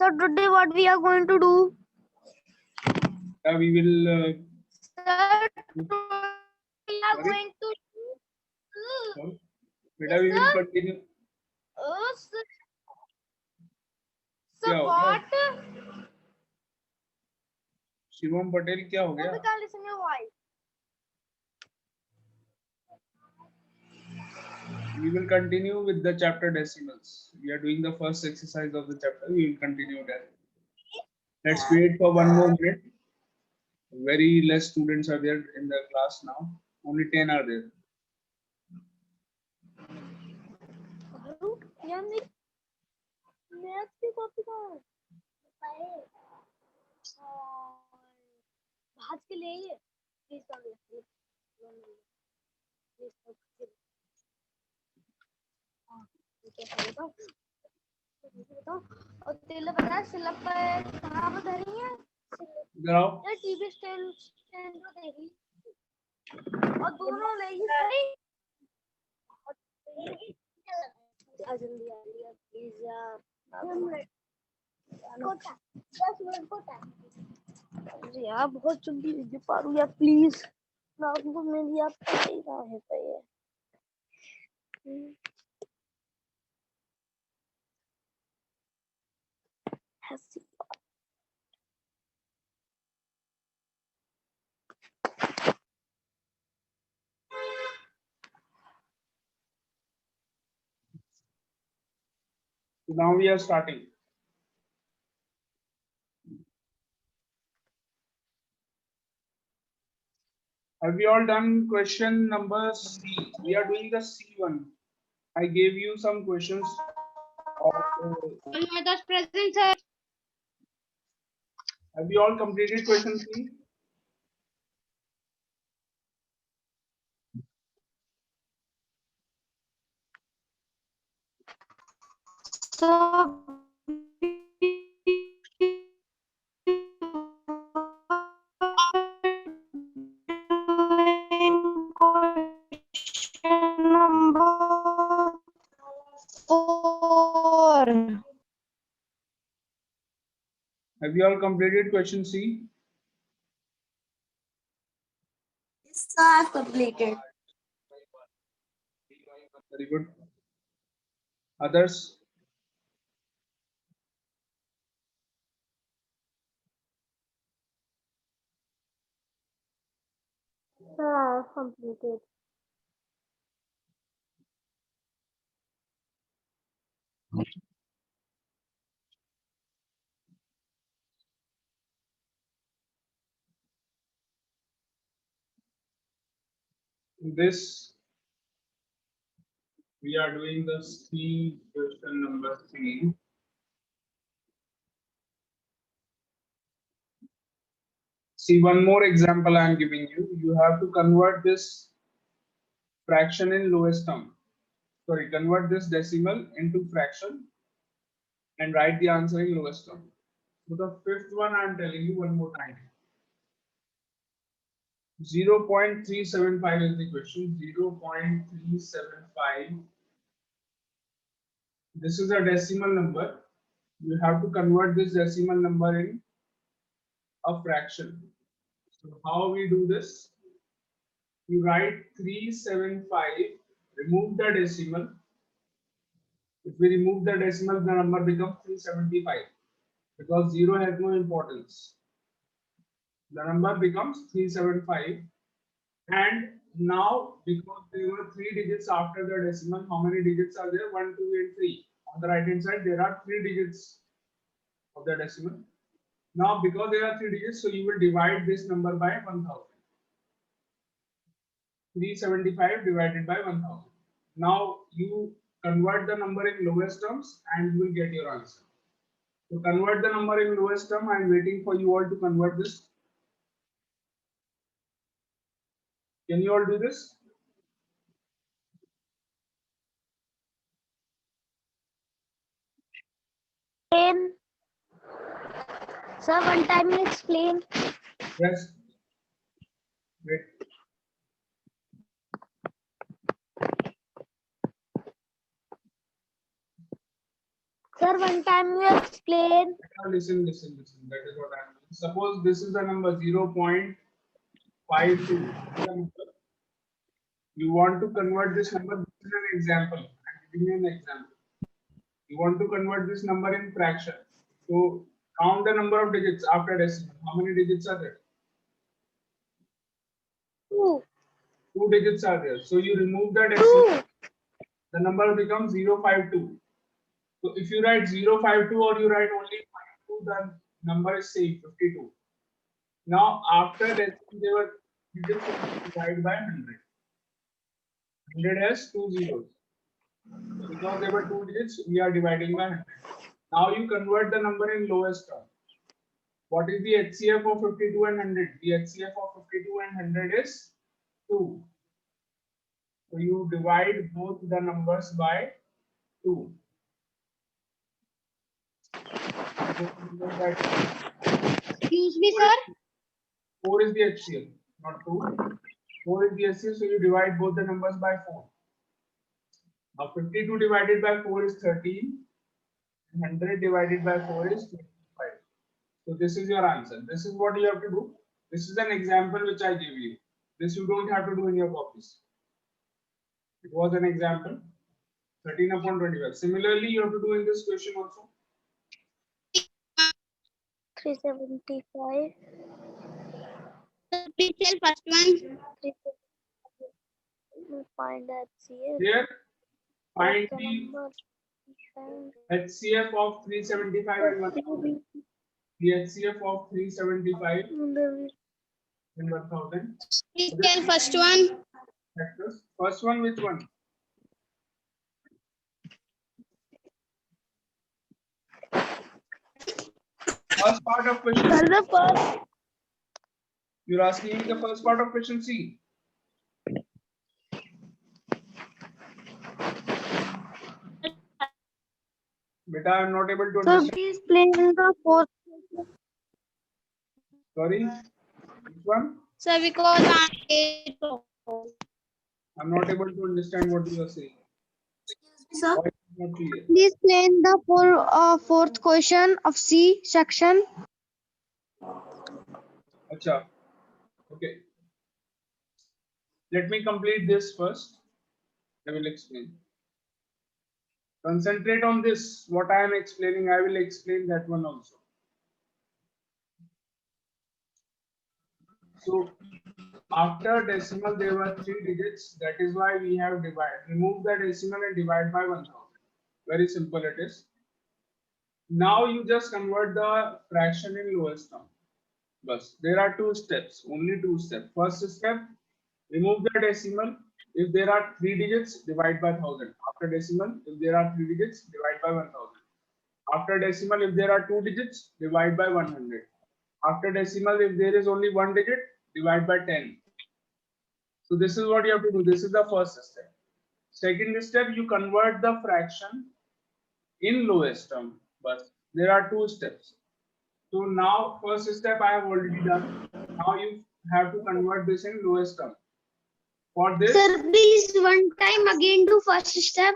So today what we are going to do? We will. Sir, today we are Sorry? going to do. Beta, we will continue. Sir, क्या so हो गया? what? Shivam Patel क्या हो गया? We can't listen your voice. We will continue with the chapter decimals. We are doing the first exercise of the chapter. We will continue that. Let's wait for one more minute. Very less students are there in the class now. Only 10 are there. यार math की copy कहाँ है? भाज के ले आइए please और तेल पता है सिलप पर कहाँ पर धरी है इधर आओ. यार टीवी स्टैंड पर देखी और दोनों ले ही सही जल्दी आ रही है प्लीज यार 10 मिनट को टाइम यार बहुत जल्दी दे पा रही यार प्लीज ना आपको मेरी आप सही ना है सही है हंसी So now we are starting. Have we all done question number C? We are doing the C1. I gave you some questions of. that's present sir Have you all completed question C? so number 4 Have you all completed question C? Yes, sir, I've completed. Very good. Others? Sir, I've completed. This we are doing the C question number 3. See, one more example I am giving you. You have to convert this fraction in lowest term. Sorry, convert this decimal into fraction and write the answer in lowest term. So the fifth one I am telling you one more time. 0.375 is the question. 0.375. This is a decimal number. You have to convert this decimal number in a fraction. So how we do this? You write 375, remove the decimal. If we remove the decimal, the number becomes 375 because 0 has no importance. The number becomes 375. And now, because there were 3 digits after the decimal, how many digits are there? 1, 2, and 3. On the right hand side, there are 3 digits of the decimal. Now, because there are 3 digits, so you will divide this number by 1000. 375 divided by 1000. Now you convert the number in lowest terms and you will get your answer. To convert the number in lowest term, I am waiting for you all to convert this. Can you all do this? Explain. Sir, one time explain. Yes. Wait. Sir, Sir, one time you explain. Listen. That is what I'm doing. Suppose this is the number 0.52. You want to convert this number. This is an example. I'm giving you an example. You want to convert this number in fraction. So count the number of digits after decimal. How many digits are there? 2. 2 digits are there. So you remove the decimal. The number becomes 0.52. So if you write 0.52 or you write only 52, the number is same 52. Now after decimal, they were digits divided by 100. 100 has 2 zeros. Because there were 2 digits, we are dividing by 100. Now you convert the number in lowest term. What is the HCF of 52 and 100? The HCF of 52 and 100 is 2. So you divide both the numbers by 2. Excuse me, sir. 4 is the HCF, not 2. 4 is the HCF, so you divide both the numbers by 4. Now 52 divided by 4 is 13. 100 divided by 4 is 25. So this is your answer. This is what you have to do. This is an example which I gave you. This you don't have to do in your copies. It was an example. 13 upon 25. Similarly, you have to do in this question also. 375. Please tell first one. We'll find HCF. Here, find The the number. HCF of 375 and 1000. The HCF of 375 and 1000. Please tell first one. Factors. First one, which one? First part of question. Sir, the first. You're asking me the first part of question C. Beta, I'm not able to Sir, understand. please explain the fourth. Sorry. Which one? Sir, because I'm not able to understand what you are saying. Sir, Voice is not clear. please explain the fourth question of C section. Acha. Okay. Let me complete this first. I will explain. Concentrate on this. What I am explaining, I will explain that one also. So after decimal, there were 3 digits. That is why we have remove the decimal and divide by 1000. Very simple it is. Now you just convert the fraction in lowest term. But there are 2 steps, only 2 steps. First step, remove the decimal. If there are 3 digits, divide by 1000. After decimal, if there are 3 digits, divide by 1000. After decimal, if there are 2 digits, divide by 100. After decimal, if there is only 1 digit, divide by 10. So this is what you have to do. This is the first step. Second step, you convert the fraction in lowest term. But there are 2 steps. So now first step I have already done. Now you have to convert this in lowest term. For this, Sir, please one time again do first step.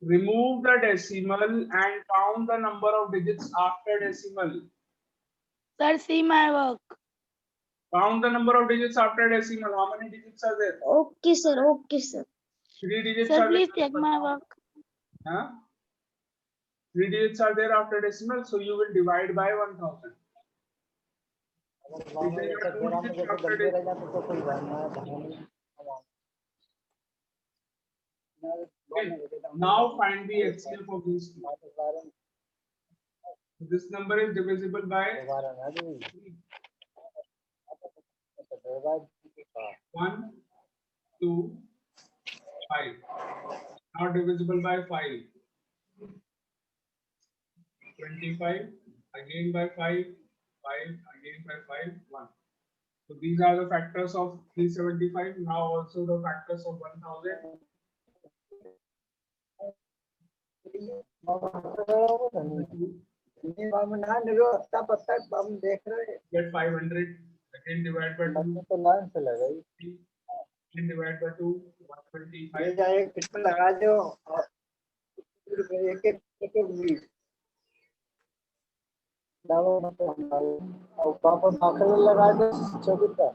remove the decimal and count the number of digits after decimal. Sir, see my work. Count the number of digits after decimal. How many digits are there? Okay, sir. Okay, sir. 3 digits Sir, are please there. check my work. Huh? 3 digits are there after decimal, so you will divide by 1000. If there are 2 digits after decimal, okay. Now find the HCF of these two. This number is divisible by 1, 2, 5. Now divisible by 5. 25, again by 5, 5, again by 5, 1. So these are the factors of 375. Now also the factors of 1000. Get 500. Again divide by 2. Again divide by 2. 125. एक minute दावा मत हमारे और पापा दाखिल लगा दे 24 का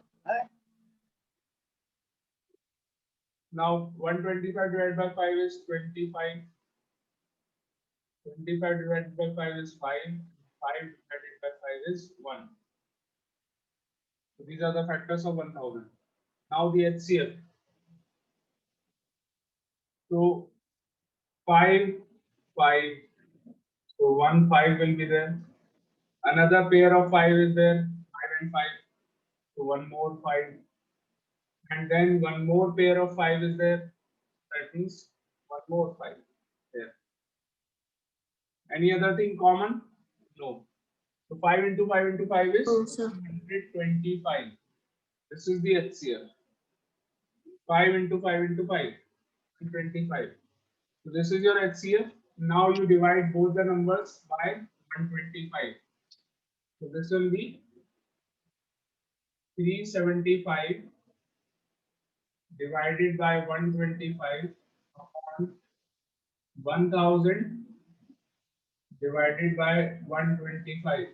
Now 125 divided by 5 is 25. 25 divided by 5 is 5. 5 divided by 5 is 1. So these are the factors of 1000. Now the HCF. So 5, 5. So 1 5 will be there. Another pair of 5 is there. 5 and 5. So one more 5. And then one more pair of 5 is there. That means one more 5 there. Any other thing common? No. So 5 into 5 into 5 is 125. This is the HCF. 5 into 5 into 5, 125. So this is your HCF. Now you divide both the numbers by 125. So this will be 375 divided by 125 upon 1000 divided by 125.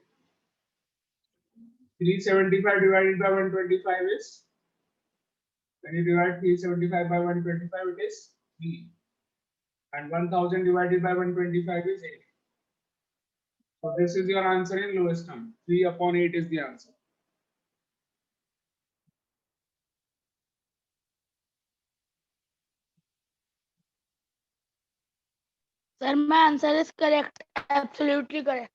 375 divided by 125 is, when you divide 375 by 125, it is 3. And 1000 divided by 125 is 8. So this is your answer in lowest term. 3 upon 8 is the answer. Sir, my answer is correct. Absolutely correct.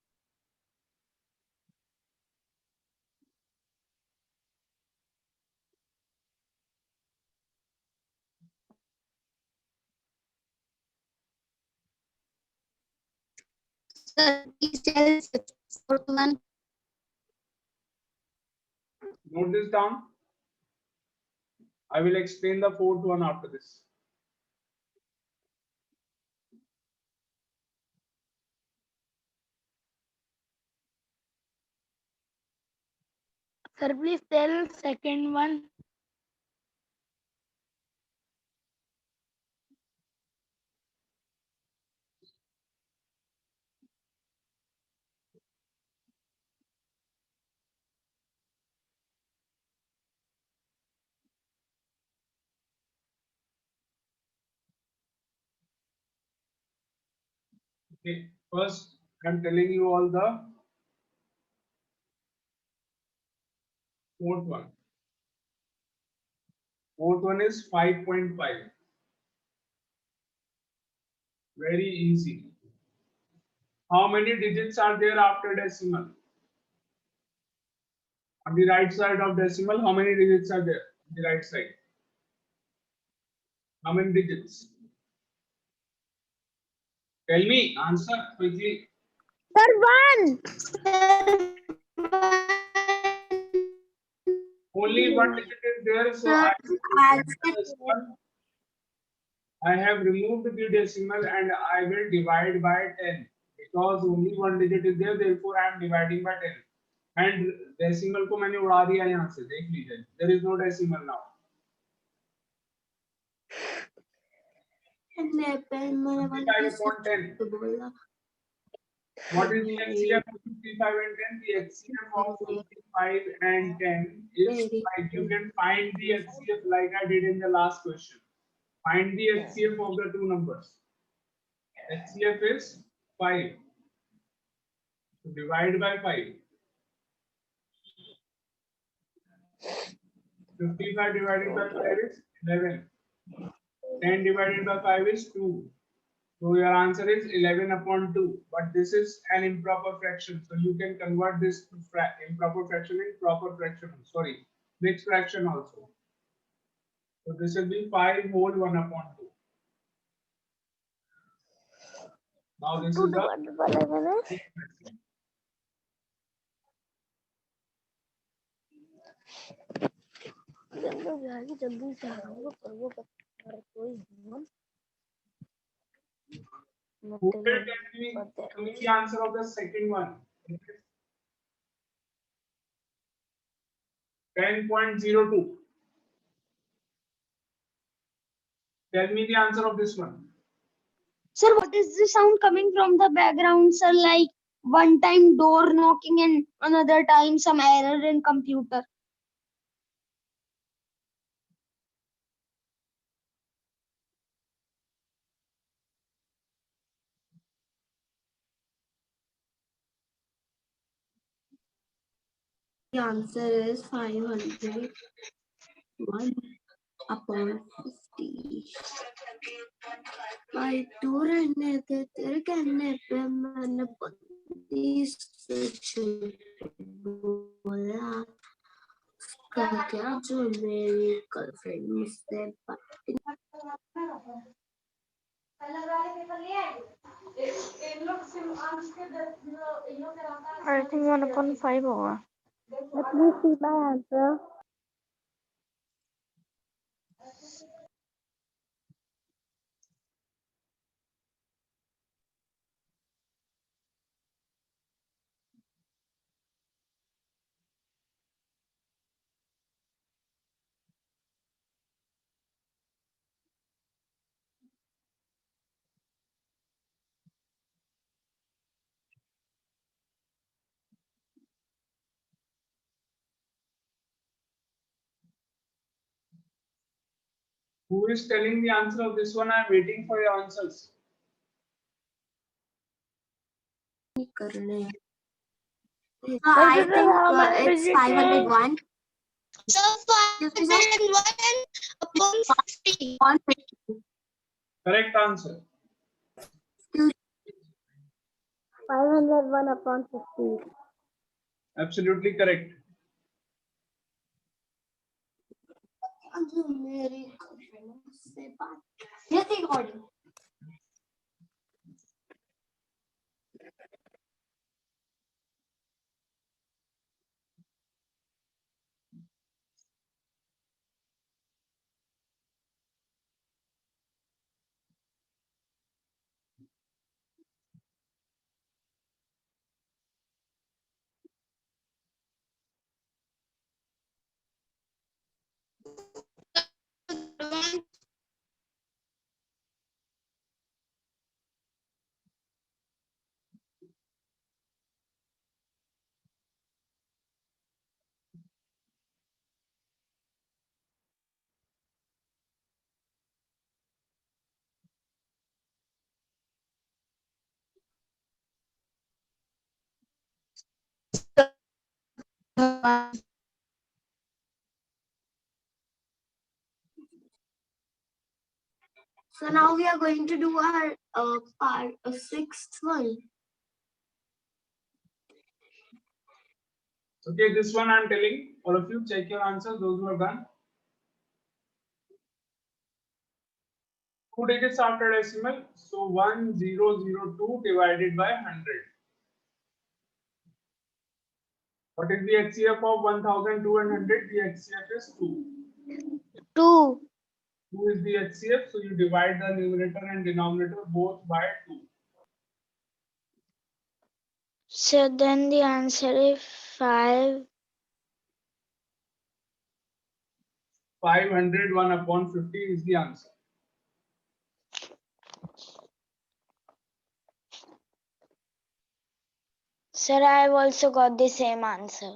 Sir, please tell fourth one. Note this down. I will explain the fourth one after this. Sir, please tell second one. Okay. First, I'm telling you all the fourth one. Fourth one is 5.5. Very easy. How many digits are there after decimal? On the right side of decimal, how many digits are there? On the right side. How many digits? Tell me, answer quickly. Sir, one. Only one digit is there, so I have removed the decimal and I will divide by 10 because only one digit is there, therefore I am dividing by 10. And decimal को मैंने उड़ा दिया यहाँ से, देख लीजिए. There is no decimal now. 55 upon 10. What is the HCF of 55 and 10? The HCF of 55 and 10 is 5. You can find the HCF like I did in the last question. Find the HCF of the two numbers. HCF is 5. So divide by 5. 55 divided by 5 is 11. 10 divided by 5 is 2. So your answer is 11 upon 2. But this is an improper fraction. So you can convert this to improper fraction in proper fraction. Sorry, mixed fraction also. So this will be 5 whole 1 upon 2. Now this is the जल्दी से आ रहा हूँ पर वो कोई who will tell me the answer of the second one? 10.02. Tell me the answer of this one. Sir, what is the sound coming from the background, sir? Like one time door knocking and another time some error in computer. The answer is 501 upon 50. भाई तू रहने थे तेरे कहने पे मैंने पति से बोला उसका क्या जो मेरी गर्लफ्रेंड मुझसे I think 1/5 होगा. Please see my answer. Who is telling the answer of this one? I am waiting for your answers. करने I Sir, think how much it's is it? 501. So 501 upon 50. 150. Correct answer. 501 upon 50. Absolutely correct. मेरी girlfriend से बात ये थी recording So now we are going to do our sixth one. Okay, this one I'm telling all of you. Check your answers. Those who are done. 2 digits after decimal. So 1002 divided by 100. What is the HCF of 1200? The HCF is 2. 2. 2 is the HCF. So you divide the numerator and denominator both by 2. So then the answer is 5. 501 upon 50 is the answer. Sir, I have also got the same answer.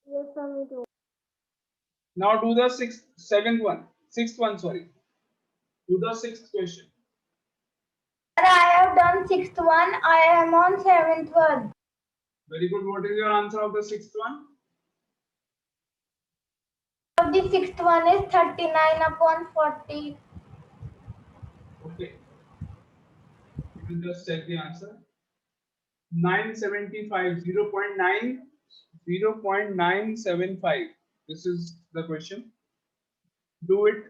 Yes, me too. Now do the sixth one, sorry. Do the sixth question. Sir, I have done sixth one. I am on seventh one. Very good. What is your answer of the sixth one? The sixth one is 39 upon 40. Okay. You will just check the answer. 975, 0.975. This is the question. Do it.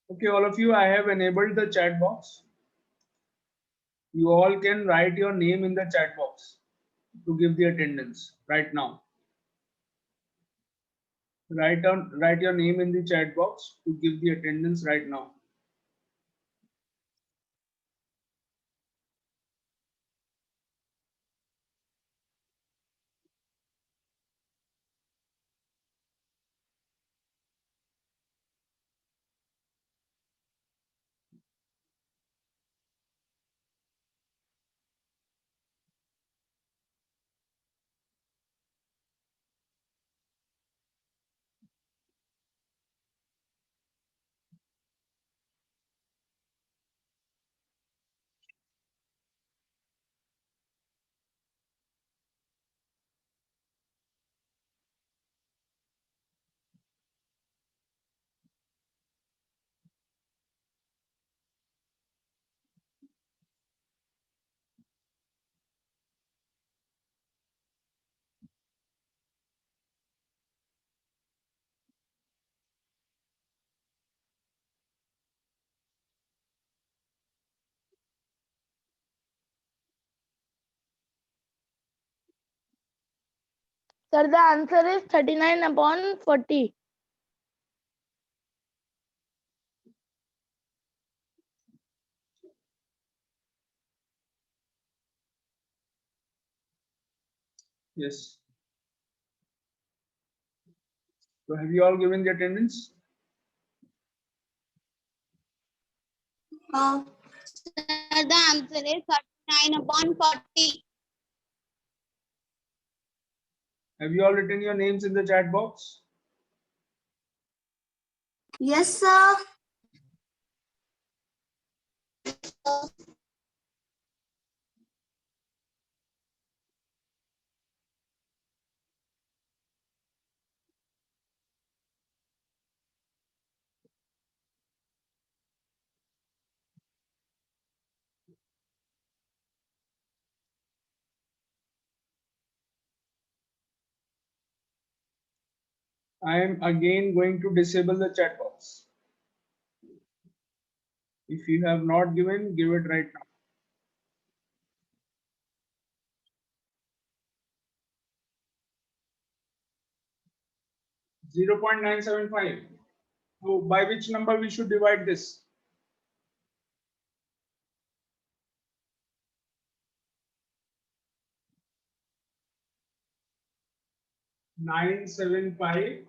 Okay, all of you, I have enabled the chat box. You all can write your name in the chat box to give the attendance right now. Write your name in the chat box to give the attendance right now. Sir, the answer is 39/40. Yes. So have you all given the attendance? Sir, the answer is 39/40. Have you all written your names in the chat box? Yes, sir. I am again going to disable the chat box. If you have not given, give it right now. Zero 0.975. So by which number we should divide this? Nine seven five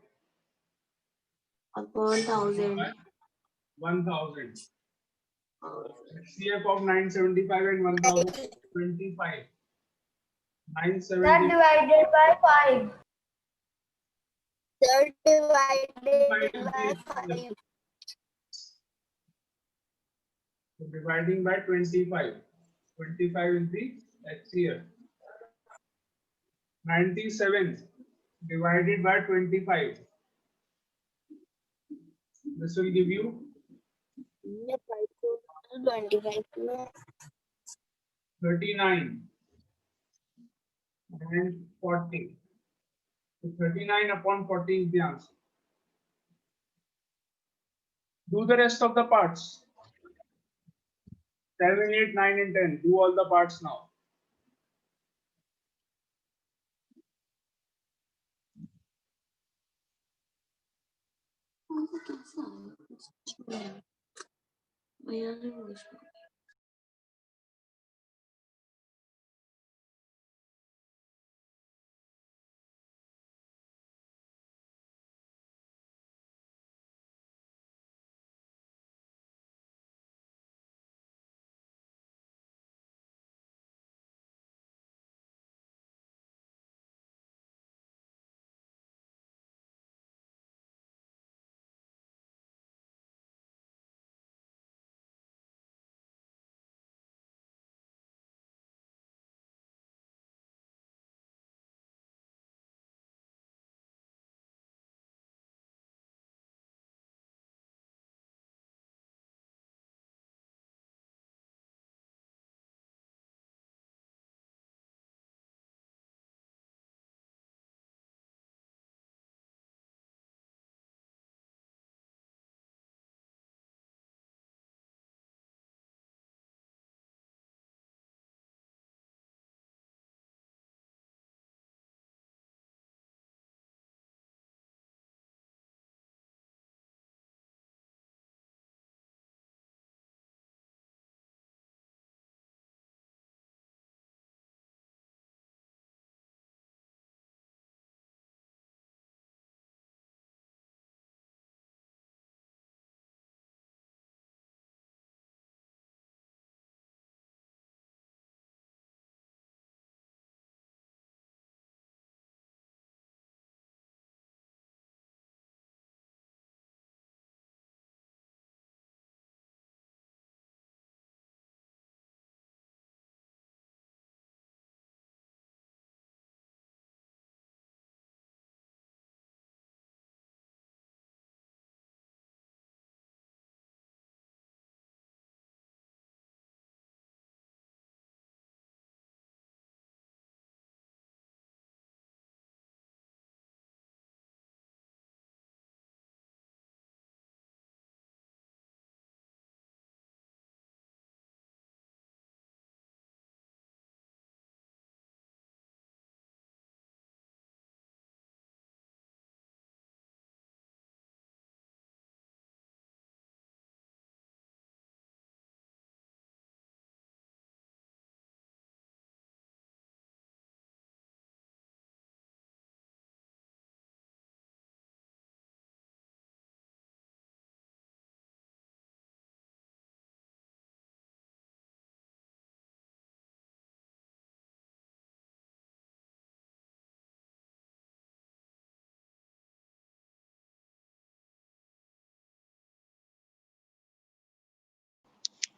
Upon 1,000. 1000. HCF of 975 and 1025. 970. Divided by 5. Sir, divided by 5. So dividing by 25. 25 is the HCF. 97 divided by 25. This will give you 25. 39 and 40. So 39 upon 40 is the answer. Do the rest of the parts. 7, 8, 9, and 10. Do all the parts now.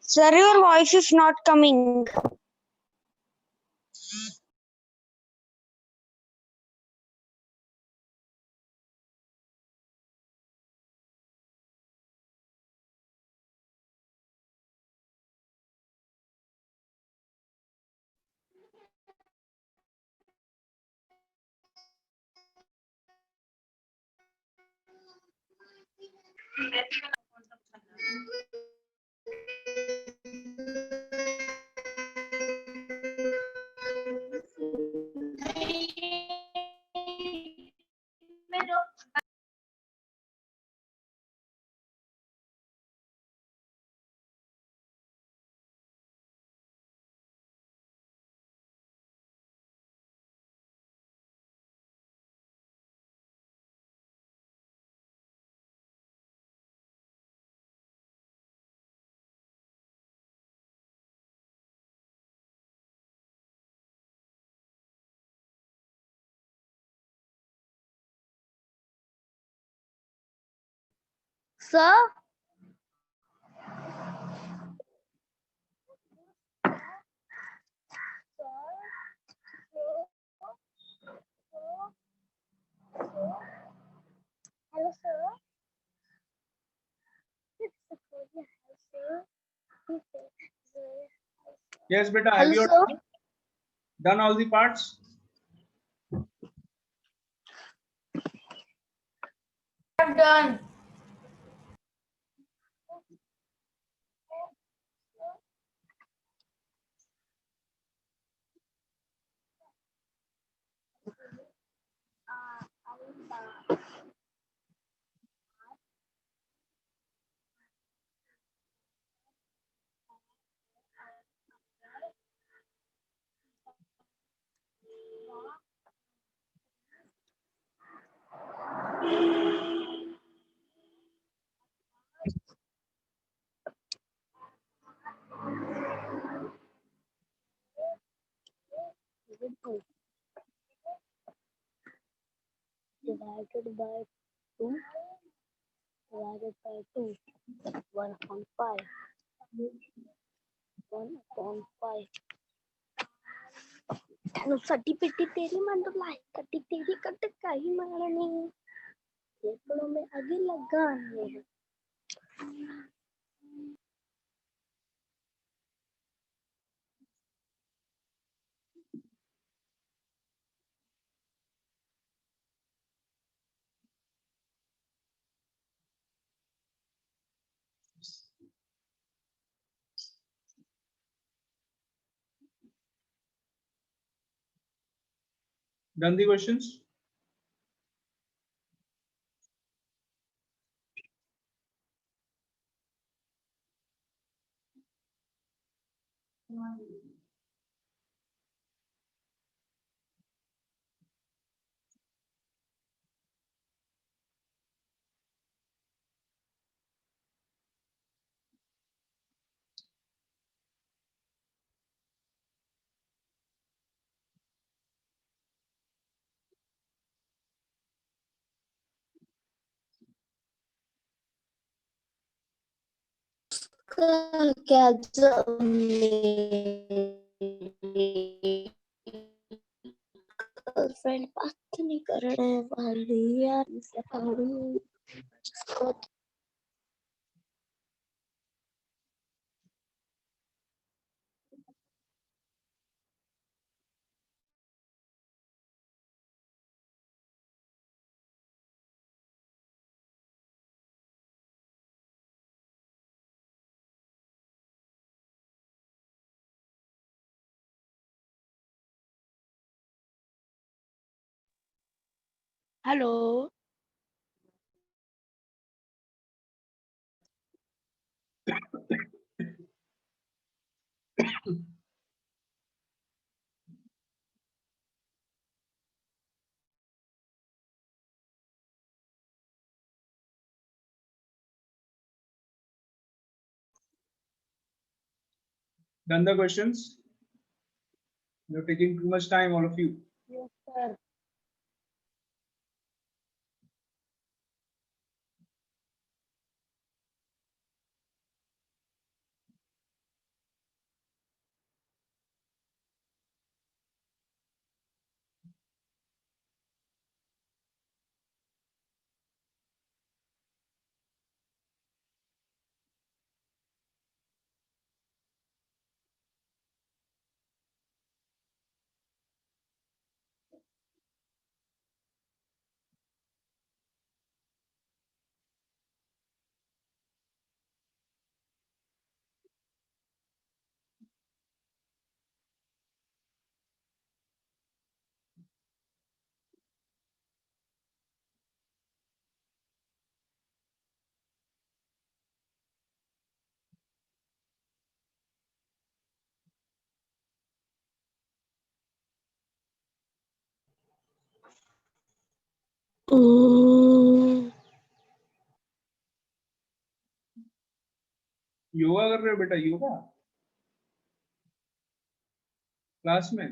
Sir, your voice is not coming. Sir, hello, sir. Yes, beta. Have Hello, you sir. done all the parts? I'm done. Divided by 2, divided by 2, 1 upon 5, 1 upon 5. सटी पिटी तेरी मंडलाई कटी तेरी कटकाई मारनी फेफड़ों में आग लगाने Done the questions? क्या गर्लफ्रेंड बात नहीं करने वाली यार hello Done the questions? You're taking too much time, all of you. Yes sir yoga कर रहे हो बेटा? योगा क्लास में?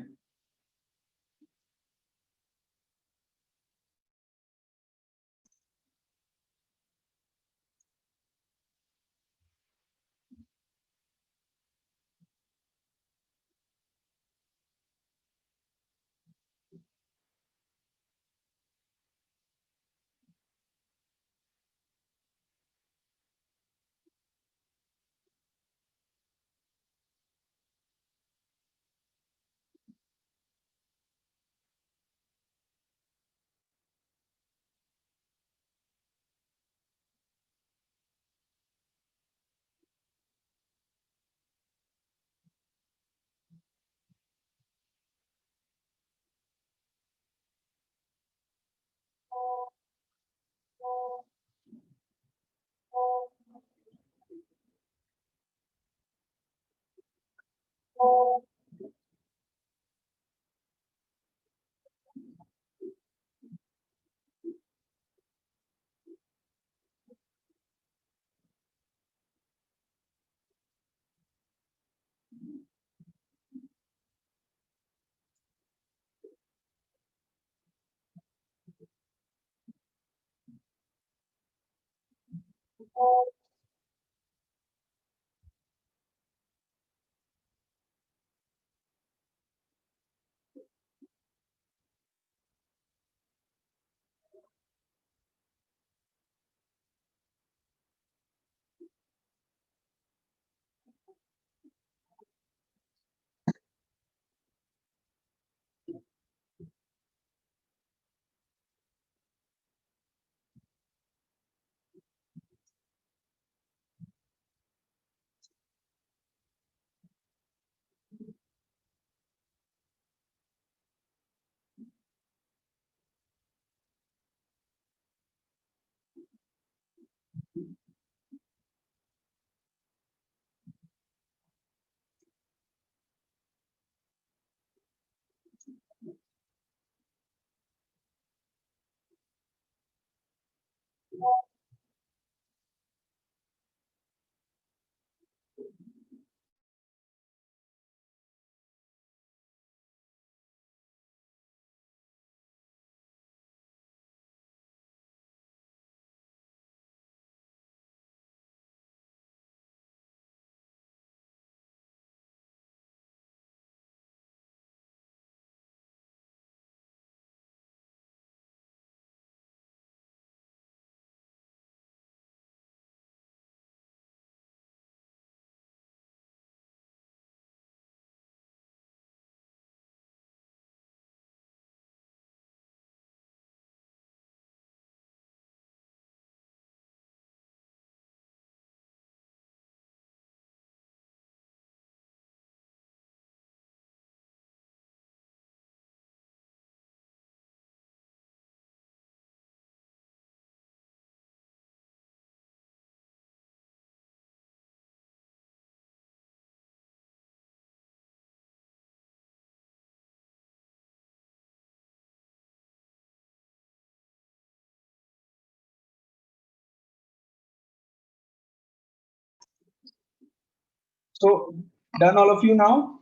So, done all of you now?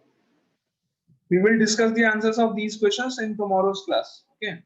We will discuss the answers of these questions in tomorrow's class. Okay.